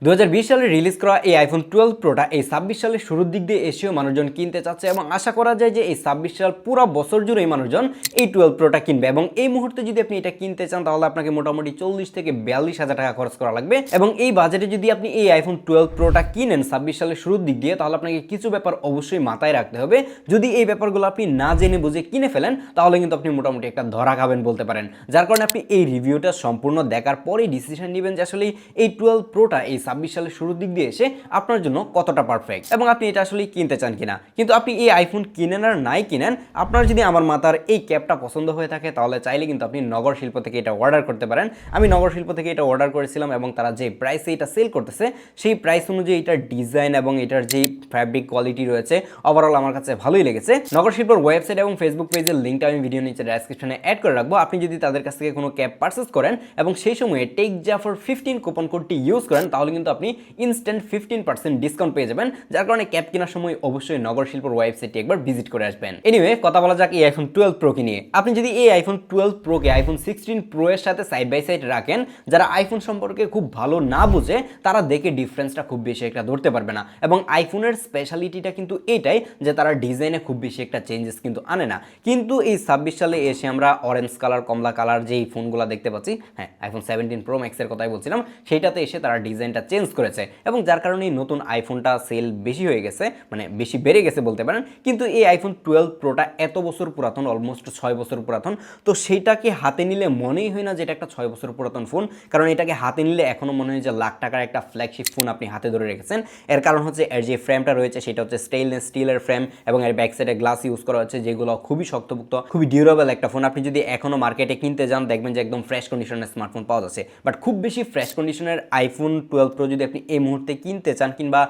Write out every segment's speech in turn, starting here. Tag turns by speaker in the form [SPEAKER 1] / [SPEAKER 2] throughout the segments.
[SPEAKER 1] 2020 সালে রিলিজ করা এই আইফোন 12 প্রোটা এই 26 সালের শুরুর দিক দিয়ে এসেও মানুষজন কিনতে চাচ্ছে এবং আশা করা যায় যে এই 26 সাল পুরো বছর জুড়ে এই মানুষজন এই 12 প্রোটা কিনবে এবং এই মুহূর্তে যদি আপনি এটা কিনতে চান তাহলে আপনাকে মোটামুটি 40 থেকে 42 হাজার টাকা খরচ করা লাগবে এবং এই বাজেটে যদি আপনি এই আইফোন 12 প্রোটা কিনেন 26 সালের শুরুর দিক দিয়ে তাহলে আপনাকে কিছু ব্যাপার অবশ্যই মাথায় রাখতে হবে। যদি এই ব্যাপারগুলো আপনি না জেনে বুঝে কিনে ফেলেন তাহলে কিন্তু আপনি মোটামুটি একটা ধরা খাবেন বলতে পারেন, যার কারণে আপনি এই রিভিউটা সম্পূর্ণ দেখার পরেই ডিসিশন নেবেন যে আসলে এই 12 প্রোটা এই 26 সালের শুরুর দিক দিয়ে এসে আপনার জন্য কতটা পারফেক্ট এবং আপনি এটা আসলে কিনতে চান কিনা। কিন্তু আপনি এই আইফোন কিনেন আর নাই কিনেন, আপনার যদি আমার মাথার এই ক্যাপটা পছন্দ হয়ে থাকে তাহলে চাইলে কিন্তু আপনি নগর শিল্প থেকে এটা অর্ডার করতে পারেন। আমি নগর শিল্প থেকে এটা অর্ডার করেছিলাম এবং তারা যে প্রাইসে এটা সেল করতেছে সেই প্রাইস অনুযায়ী এটার ডিজাইন এবং এটার যে ফ্যাব্রিক কোয়ালিটি রয়েছে ওভারঅল আমার কাছে ভালোই লেগেছে। নগর শিল্পর ওয়েবসাইট এবং ফেসবুক পেজের লিঙ্কটা আমি ভিডিও নিচে ডেসক্রিপশনে অ্যাড করে রাখবো। আপনি যদি তাদের কাছ থেকে কোনো ক্যাপ পারচেস করেন এবং সেই সময়ে টেক জাফর 15 কুপন কোডটি ইউজ করেন তাহলে কিন্তু আপনি ইনস্ট্যান্ট 15% ডিসকাউন্ট পেয়ে যাবেন, যার কারণে ক্যাপ কেনার সময় অবশ্যই নগর শিল্পর ওয়েবসাইটটি একবার ভিজিট করে আসবেন। এনিওয়ে, কথা বলা যাক এই আইফোন 12 প্রো কে নিয়ে। আপনি যদি এই আইফোন 12 প্রো কে আইফোন 16 প্রো এর সাথে সাইড বাই সাইড রাখেন, যারা আইফোন সম্পর্কে খুব ভালো না বুঝে তারা দেখে ডিফারেন্সটা খুব বেশি একটা ধরতে পারবে না এবং আইফোনের স্পেশালিটিটা কিন্তু এটাই যে তারা ডিজাইনে খুব বেশি একটা চেঞ্জেস কিন্তু আনে না। কিন্তু এই 26 সালে এসে আমরা অরেঞ্জ কালার, কমলা কালার যেই ফোনগুলো দেখতে পাচ্ছি, হ্যাঁ আইফোন 17 প্রো ম্যাক্সের কথাই বলছিলাম, সেইটাতে এসে তারা ডিজাইনটা চেঞ্জ করেছে এবং যার কারণে নতুন আইফোনটা সেল বেশি হয়ে গেছে, মানে বেশি বেড়ে গেছে বলতে পারেন। কিন্তু এই আইফোন 12 প্রোটা এত বছর পুরাতন, অলমোস্ট 6 বছর পুরাতন, তো সেইটাকে হাতে নিলে মনেই হয় না যে এটা একটা 6 বছর পুরাতন ফোন, কারণ এটাকে হাতে নিলে এখনও মনে হয় যে লাখ টাকার একটা ফ্ল্যাগশিপ ফোন আপনি হাতে ধরে রেখেছেন। এর কারণ হচ্ছে এর যে ফ্রেমটা রয়েছে সেটা হচ্ছে স্টেইনলেস স্টিলের ফ্রেম এবং এর ব্যাক সাইডে গ্লাস ইউজ করা হচ্ছে, যেগুলো খুবই শক্তপোক্ত, খুবই ডিউরেবল একটা ফোন। আপনি যদি এখনও মার্কেটে কিনতে যান দেখবেন যে একদম ফ্রেশ কন্ডিশনের স্মার্টফোন পাওয়া যাচ্ছে, বাট খুব বেশি ফ্রেশ কন্ডিশনের আইফোন 12 প্রো যদি আপনি এই মুহূর্তে কিনতে চান কিংবা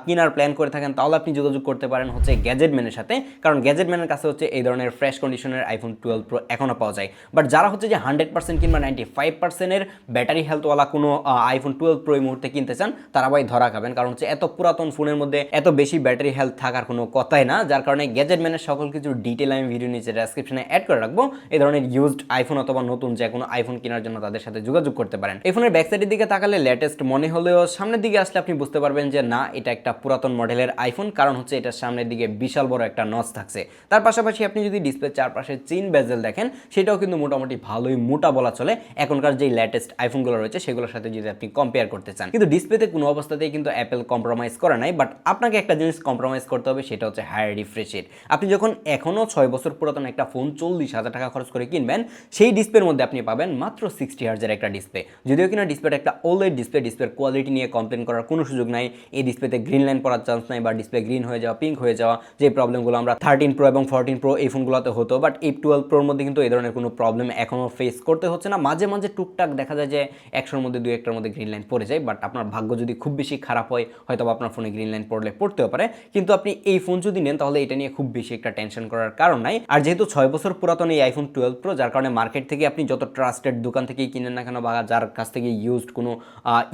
[SPEAKER 1] কেনার প্ল্যান করে থাকেন তাহলে আপনি যোগাযোগ করতে পারেন হচ্ছে গ্যাজেটম্যানের সাথে, কারণ গ্যাজেটম্যানের কাছে হচ্ছে এই ধরনের ফ্রেশ কন্ডিশনের আইফোন 12 প্রো এখনও পাওয়া যায়। বাট যারা হচ্ছে যে 100% কিংবা 95% ব্যাটারি হেলথওয়ালা কোনো আইফোন 12 প্রো এই মুহূর্তে কিনতে চান তারা ভাই ধরা খাবেন, কারণ হচ্ছে এত পুরাতন ফোনের মধ্যে এত বেশি ব্যাটারি হেলথ থাকার কোনো কথাই না। যার কারণে গ্যাজেটম্যানের সকল কিছু ডিটেল আমি ভিডিও নিচে ডেসক্রিপশনে অ্যাড করে রাখবো। এই ধরনের ইউজড আইফোন অথবা নতুন যে কোনো আইফোন কেনার জন্য তাদের সাথে যোগাযোগ করতে পারেন। এই ফোনের ব্যাকসাইডের দিকে তাকালে লেটেস্ট মনে হলেও সামনের দিকে আসলে আপনি বুঝতে পারবেন যে না, এটা একটা পুরাতন মডেলের আইফোন, কারণ হচ্ছে এটার সামনের দিকে বিশাল বড় একটা নচ থাকছে। তার পাশাপাশি আপনি যদি ডিসপ্লে চারপাশে চেইন বেজেল দেখেন সেটাও কিন্তু মোটামুটি ভালোই মোটা বলা চলে এখনকার যে লেটেস্ট আইফোনগুলো রয়েছে সেগুলোর সাথে যদি আপনি কম্পেয়ার করতে চান। কিন্তু ডিসপ্লেতে কোনো অবস্থাতেই কিন্তু অ্যাপেল কম্প্রোমাইজ করে নাই, বাট আপনাকে একটা জিনিস কম্প্রোমাইজ করতে হবে, সেটা হচ্ছে হায়ার রিফ্রেশ রেট। আপনি যখন এখনও 6 বছর পুরাতন একটা ফোন 40,000 টাকা খরচ করে কিনবেন, সেই ডিসপ্লের মধ্যে আপনি পাবেন মাত্র 60 হার্জের একটা ডিসপ্লে। যদিও কিনা ডিসপ্লেটা একটা ওলেড ডিসপ্লে, ডিসপ্লের কোয়ালিটি নিয়ে কমপ্লেন করার কোনো সুযোগ নাই। এই ডিসপ্লেতে গ্রিন লাইন পড়ার চান্স নাই বা ডিসপ্লে গ্রিন হয়ে যাওয়া, পিঙ্ক হয়ে যাওয়া, যে প্রবলেমগুলো আমরা 13 প্রো এবং 14 প্রো এই ফোনগুলোতে হতো, বাট এই 12 প্রোর মধ্যে কিন্তু এই ধরনের কোনো প্রবলেম এখনও ফেস করতে হচ্ছে না। মাঝে মাঝে টুকটাক দেখা যায় যে 100-র মধ্যে 2-1টার মধ্যে গ্রিন লাইন পড়ে যায়, বাট আপনার ভাগ্য যদি খুব বেশি খারাপ হয় হয়তো আপনার ফোনে গ্রিন লাইন পড়তেও পারে। কিন্তু আপনি এই ফোন যদি নেন তাহলে এটা নিয়ে খুব বেশি একটা টেনশন করার কারণ নাই। আর যেহেতু 6 বছর পুরাতন এই আইফোন 12 প্রো, যার কারণে মার্কেট থেকে আপনি যত ট্রাস্টেড দোকান থেকেই কিনেন না কেন বা যার কাছ থেকে ইউজড কোনো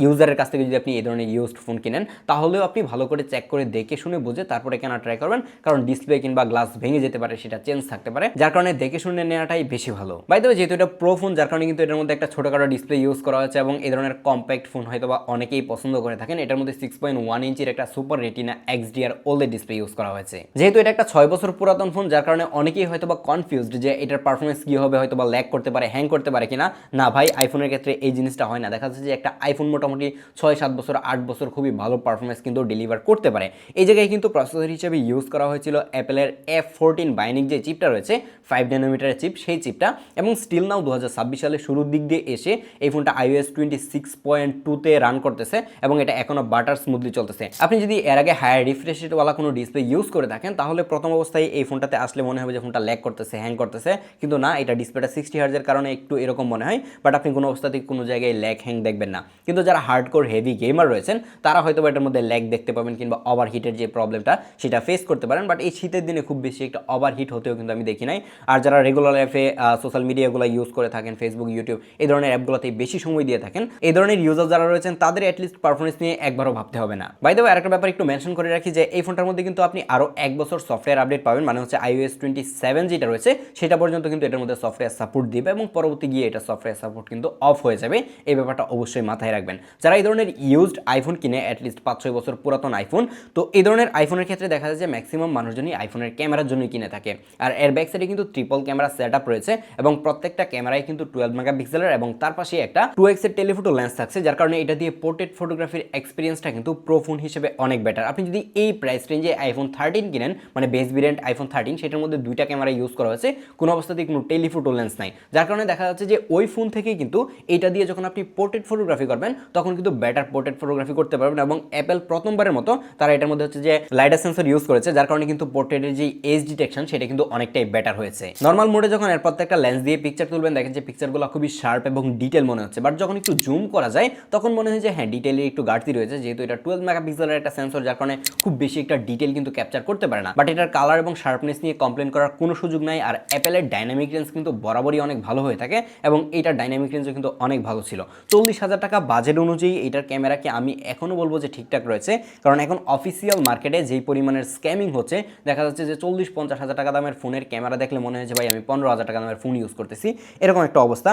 [SPEAKER 1] ইউজারের কাছ থেকে যদি আপনি এই ধরনের ইউজড ফোন কিনেন তাহলেও আপনি ভালো করে চেক করে দেখে শুনে বুঝে তারপরে কেনা ট্রাই করবেন, কারণ ডিসপ্লে কিংবা গ্লাস ভেঙে যেতে পারে, সেটা চেঞ্জ থাকতে পারে, যার কারণে দেখে শুনে নেওয়াটাই বেশি ভালো। বাই দ্য ওয়ে, যেহেতু এটা প্রো ফোন যার কারণে কিন্তু এটার মধ্যে একটা ছোটখাটো ডিসপ্লে ইউজ করা হয়েছে এবং এই ধরনের কম্প্যাক্ট ফোন হয়তো বা অনেকেই পছন্দ করে থাকেন। এটার মধ্যে 6.1 ইঞ্চির একটা super retina XDR OLED display use করা হয়েছে। যেহেতু এটা একটা 6 বছর পুরাতন ফোন যার কারণে অনেকেই হয়তো বা কনফিউজড যে এটার পারফরমেন্স কি হবে, হয়তো বা ল্যাগ করতে পারে, হ্যাং করতে পারে কিনা। না ভাই, আইফোনের ক্ষেত্রে এই জিনিসটা হয় না। দেখা যাচ্ছে যে একটা আইফোন মোটামুটি 6-7 বছর 8 বছর খুবই ভালো পারফরমেন্স কিন্তু ডেলিভার করতে পারে। এই জায়গায় কিন্তু প্রসেসর হিসেবে ইউজ করা হয়েছিল অ্যাপেলের F14 বাইনিক যে চিপটা রয়েছে 5 ন্যানোমিটারের চিপ, সেই চিপটা, এবং স্টিল নাও 2026 সালের শুরুর দিক দিয়ে এসে এই ফোনটা iOS 26.2-তে রান করতেছে এবং এটা এখনো বাটার স্মুথলি চলতেছে। আপনি যদি এর আগে হায়ার রিফ্রেশ রেটওয়ালা কোনো ডিসপ্লে ইউজ করে থাকেন তাহলে প্রথম অবস্থায় এই ফোনটাতে আসলে মনে হবে যে ফোনটা ল্যাগ করতেছে, হ্যাং করতেছে, কিন্তু না, এটা ডিসপ্লেটা 60 হার্জের কারণে একটু এরকম মনে হয়, বাট আপনি কোনো অবস্থাতেই কোনো জায়গায় ল্যাগ হ্যাং দেখবেন না। কিন্তু যারা হার্ডকোর হেভি গেমার রয়েছেন তারা হয়তো এটার মধ্যে ল্যাগ দেখতে পাবেন কিংবা ওভারহিটের যে প্রবলেমটা সেটা ফেস করতে পারেন, বাট এই শীতের দিনে খুব বেশি একটা ওভারহিট হতেও কিন্তু আমি দেখি নাই। আর যারা রেগুলার লাইফে সোশ্যাল মিডিয়াগুলো ইউজ করে থাকেন, ফেসবুক, ইউটিউব এই ধরনের অ্যাপগুলোতে বেশি সময় দিয়ে থাকেন, এই ধরনের ইউজার যারা রয়েছেন তাদের অ্যাটলিস্ট পারফরমেন্স নিয়ে একবারও ভাবতে হবে না। বাই দ্য ওয়ে, আরেকটা ব্যাপার একটু মেনশন করে রাখি যে এই ফোনটার মধ্যে কিন্তু আপনি আরও 1 বছর সফটওয়্যার আপডেট পাবেন, মানে হচ্ছে iOS 27 যেটা রয়েছে সেটা পর্যন্ত কিন্তু এটার মধ্যে সফটওয়্যার সাপোর্ট দিবে এবং পরবর্তী গিয়ে এটা সফটওয়্যার সাপোর্ট কিন্তু অফ হয়ে যাবে। এই ব্যাপারটা অবশ্যই মাথায় রাখবেন। যারা এই ধরনের ধরনের ইউজড আইফোন কিনে অ্যাটলিস্ট 5-6 বছর পুরাতন আইফোন, তো এই ধরনের আইফোনের ক্ষেত্রে দেখা যায় যে ম্যাক্সিমাম মানুষজনই আইফোনের ক্যামেরার জন্যই কিনে থাকে। আর এর ব্যাক সাইডে কিন্তু ট্রিপল ক্যামেরা সেট আপ রয়েছে এবং প্রত্যেকটা ক্যামেরায় কিন্তু 12 মেগাপিক্সেলের এবং তার পাশে একটা 2x এর টেলিফোটো লেন্স থাকছে, যার কারণে এটা দিয়ে পোর্ট্রেট ফটোগ্রাফির এক্সপিরিয়েন্সটা কিন্তু প্রো ফোন হিসেবে অনেক বেটার। আপনি যদি এই প্রাইস রেঞ্জে আইফোন 13 কিনেন, মানে বেস ভেরিয়েন্ট আইফোন 13, সেটার মধ্যে দুইটা ক্যামেরা ইউজ করা হয়েছে, কোনো অবস্থাতেই কোনো টেলিফোটো লেন্স নাই, যার কারণে দেখা যাচ্ছে যে ওই ফোন থেকেই কিন্তু এইটা দিয়ে যখন আপনি পোর্ট্রেট ফটোগ্রাফি করবেন তখন কিন্তু বেটার পোর্ট্রেট ফটোগ্রাফি করতে পারবেন। এবং অ্যাপেল প্রথমবারের মতো তারা এটার মধ্যে হচ্ছে যে লাইডার সেন্সর ইউজ করেছে, যার কারণে কিন্তু পোর্ট্রেটের যে এজ ডিটেকশন সেটা কিন্তু অনেকটাই বেটার হয়েছে। নর্মাল মোডে যখন এর প্রত্যেকটা লেন্স দিয়ে পিকচার তুলবেন দেখেন যে পিকচারগুলো খুবই শার্প এবং ডিটেল মনে হচ্ছে, বাট যখন একটু জুম করা যায় তখন মনে হয় যে হ্যাঁ ডিটেলের একটু ঘাটতি রয়েছে, যেহেতু এটা 12 মেগাপিক্সেলের একটা সেন্সর, যার কারণে খুব বেশি একটা ডিটেল কিন্তু ক্যাপচার করতে পারে না। বাট এটার কালার এবং শার্পনেস নিয়ে কমপ্লেন করার কোনো সুযোগ নাই। আর অ্যাপেলের ডাইনামিক রেঞ্জ কিন্তু বরাবরই অনেক ভালো হয়ে থাকে এবং এইটার ডাইনামিক রেঞ্জও কিন্তু অনেক ভালো ছিল। 40,000 টাকা বাজেট অনুযায়ী এইটার ক্যামেরাকে আমি এখনও বলবো যে ঠিকঠাক রয়েছে, কারণ এখন অফিসিয়াল মার্কেটে যেই পরিমাণের স্ক্যামিং হচ্ছে দেখা যাচ্ছে যে 40-50 হাজার টাকা দামের ফোনের ক্যামেরা দেখলে মনে হয় যে ভাই আমি 15,000 টাকা দামের ফোন ইউজ করতেছি, এরকম একটা অবস্থা।